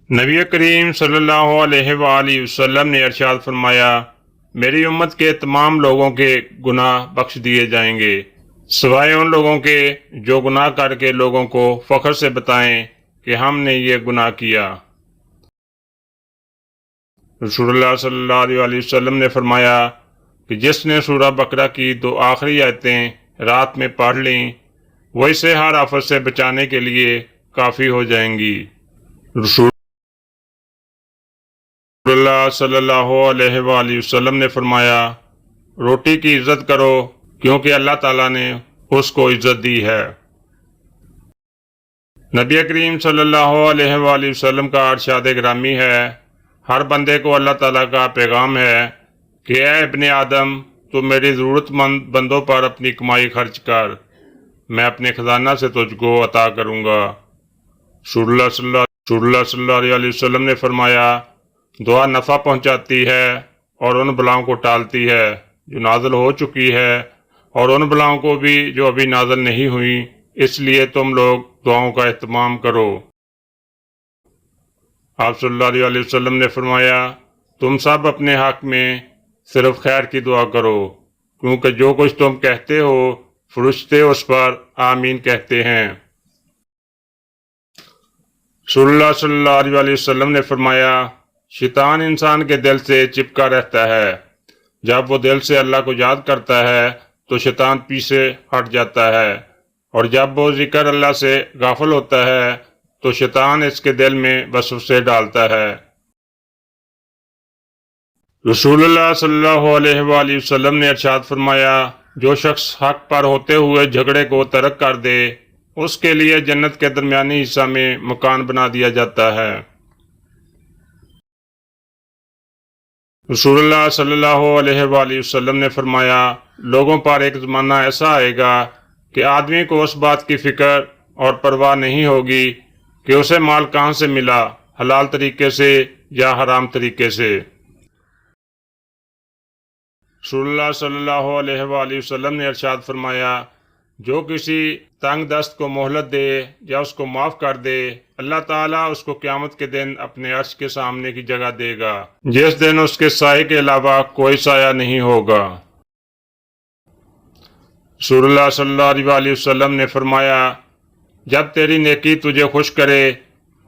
نبی کریم صلی اللہ علیہ وآلہ وسلم نے ارشاد فرمایا، میری امت کے تمام لوگوں کے گناہ بخش دیے جائیں گے سوائے ان لوگوں کے جو گناہ کر کے لوگوں کو فخر سے بتائیں کہ ہم نے یہ گناہ کیا۔ رسول اللہ صلی اللہ علیہ وسلم نے فرمایا کہ جس نے سورہ بقرہ کی 2 آخری آیتیں رات میں پڑھ لیں وہ اسے ہر آفت سے بچانے کے لیے کافی ہو جائیں گی۔ رسول اللہ صلی اللہ علیہ وآلہ وسلم نے فرمایا، روٹی کی عزت کرو کیونکہ اللہ تعالیٰ نے اس کو عزت دی ہے۔ نبی کریم صلی اللہ علیہ وآلہ وسلم کا ارشاد گرامی ہے، ہر بندے کو اللہ تعالیٰ کا پیغام ہے کہ اے ابن آدم، تو میری ضرورت مند بندوں پر اپنی کمائی خرچ کر، میں اپنے خزانہ سے تجھ کو عطا کروں گا۔ رسول اللہ صلی اللہ علیہ وسلم نے فرمایا، دعا نفع پہنچاتی ہے اور ان بلاؤں کو ٹالتی ہے جو نازل ہو چکی ہے اور ان بلاؤں کو بھی جو ابھی نازل نہیں ہوئی، اس لیے تم لوگ دعاؤں کا اہتمام کرو۔ آپ صلی اللہ علیہ وسلم نے فرمایا، تم سب اپنے حق میں صرف خیر کی دعا کرو کیونکہ جو کچھ تم کہتے ہو فرشتے اس پر آمین کہتے ہیں۔ رسول اللہ صلی اللہ علیہ وسلم نے فرمایا، شیطان انسان کے دل سے چپکا رہتا ہے، جب وہ دل سے اللہ کو یاد کرتا ہے تو شیطان پیچھے ہٹ جاتا ہے، اور جب وہ ذکر اللہ سے غافل ہوتا ہے تو شیطان اس کے دل میں وسوسے ڈالتا ہے۔ رسول اللہ صلی اللہ علیہ وآلہ وسلم نے ارشاد فرمایا، جو شخص حق پر ہوتے ہوئے جھگڑے کو ترک کر دے اس کے لیے جنت کے درمیانی حصہ میں مکان بنا دیا جاتا ہے۔ رسول اللہ صلی اللہ علیہ وآلہ وسلم نے فرمایا، لوگوں پر ایک زمانہ ایسا آئے گا کہ آدمی کو اس بات کی فکر اور پرواہ نہیں ہوگی کہ اسے مال کہاں سے ملا، حلال طریقے سے یا حرام طریقے سے۔ رسول اللہ صلی اللہ علیہ وآلہ وسلم نے ارشاد فرمایا، جو کسی تنگ دست کو مہلت دے یا اس کو معاف کر دے، اللہ تعالیٰ اس کو قیامت کے دن اپنے عرش کے سامنے کی جگہ دے گا، جس دن اس کے سائے کے علاوہ کوئی سایہ نہیں ہوگا۔ رسول اللہ صلی اللہ علیہ وسلم نے فرمایا، جب تیری نیکی تجھے خوش کرے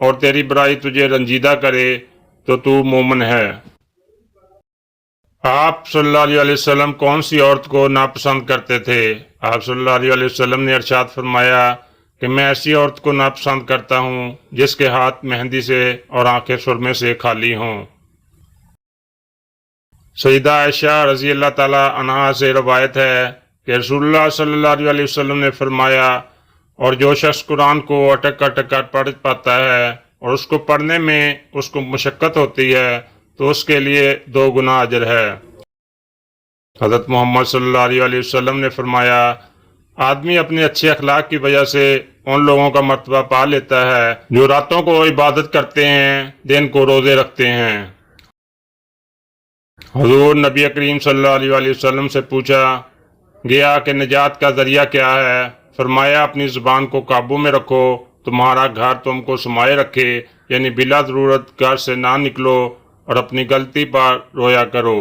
اور تیری برائی تجھے رنجیدہ کرے تو مومن ہے۔ آپ صلی اللہ علیہ وسلم کون سی عورت کو ناپسند کرتے تھے؟ آپ صلی اللہ علیہ وسلم نے ارشاد فرمایا کہ میں ایسی عورت کو ناپسند کرتا ہوں جس کے ہاتھ مہندی سے اور آنکھیں سرمے سے خالی ہوں۔ سیدہ عائشہ رضی اللہ تعالی عنہا سے روایت ہے کہ رسول اللہ صلی اللہ علیہ وسلم نے فرمایا، اور جو شخص قرآن کو اٹک اٹک کر پڑھ پاتا ہے اور اس کو پڑھنے میں اس کو مشقت ہوتی ہے تو اس کے لیے 2 گنا اجر ہے۔ حضرت محمد صلی اللہ علیہ وسلم نے فرمایا، آدمی اپنے اچھے اخلاق کی وجہ سے ان لوگوں کا مرتبہ پا لیتا ہے جو راتوں کو عبادت کرتے ہیں، دن کو روزے رکھتے ہیں۔ حضور نبی کریم صلی اللہ علیہ وسلم سے پوچھا گیا کہ نجات کا ذریعہ کیا ہے؟ فرمایا، اپنی زبان کو قابو میں رکھو، تمہارا گھر تم کو سمائے رکھے، یعنی بلا ضرورت گھر سے نہ نکلو اور اپنی غلطی پر رویا کرو۔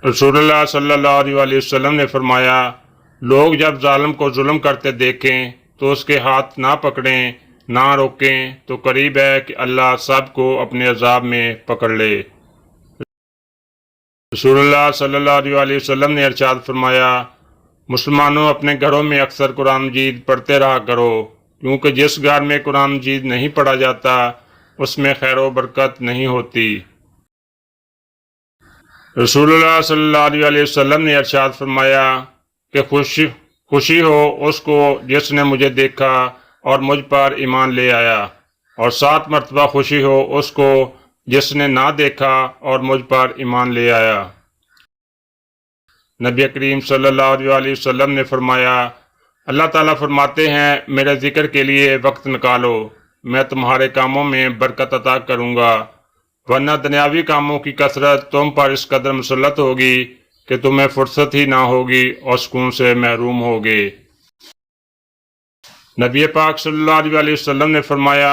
رسول اللہ صلی اللہ علیہ وسلم نے فرمایا، لوگ جب ظالم کو ظلم کرتے دیکھیں تو اس کے ہاتھ نہ پکڑیں نہ روکیں تو قریب ہے کہ اللہ سب کو اپنے عذاب میں پکڑ لے۔ رسول اللہ صلی اللہ علیہ وسلم نے ارشاد فرمایا، مسلمانوں اپنے گھروں میں اکثر قرآن مجید پڑھتے رہا کرو، کیونکہ جس گھر میں قرآن مجید نہیں پڑھا جاتا اس میں خیر و برکت نہیں ہوتی۔ رسول اللہ صلی اللہ علیہ وسلم نے ارشاد فرمایا کہ خوشی ہو اس کو جس نے مجھے دیکھا اور مجھ پر ایمان لے آیا، اور 7 مرتبہ خوشی ہو اس کو جس نے نہ دیکھا اور مجھ پر ایمان لے آیا۔ نبی کریم صلی اللہ علیہ وسلم نے فرمایا، اللہ تعالیٰ فرماتے ہیں، میرے ذکر کے لیے وقت نکالو، میں تمہارے کاموں میں برکت عطا کروں گا، ورنہ دنیاوی کاموں کی کثرت تم پر اس قدر مسلط ہوگی کہ تمہیں فرصت ہی نہ ہوگی اور سکون سے محروم ہوگے۔ نبی پاک صلی اللہ علیہ وسلم نے فرمایا،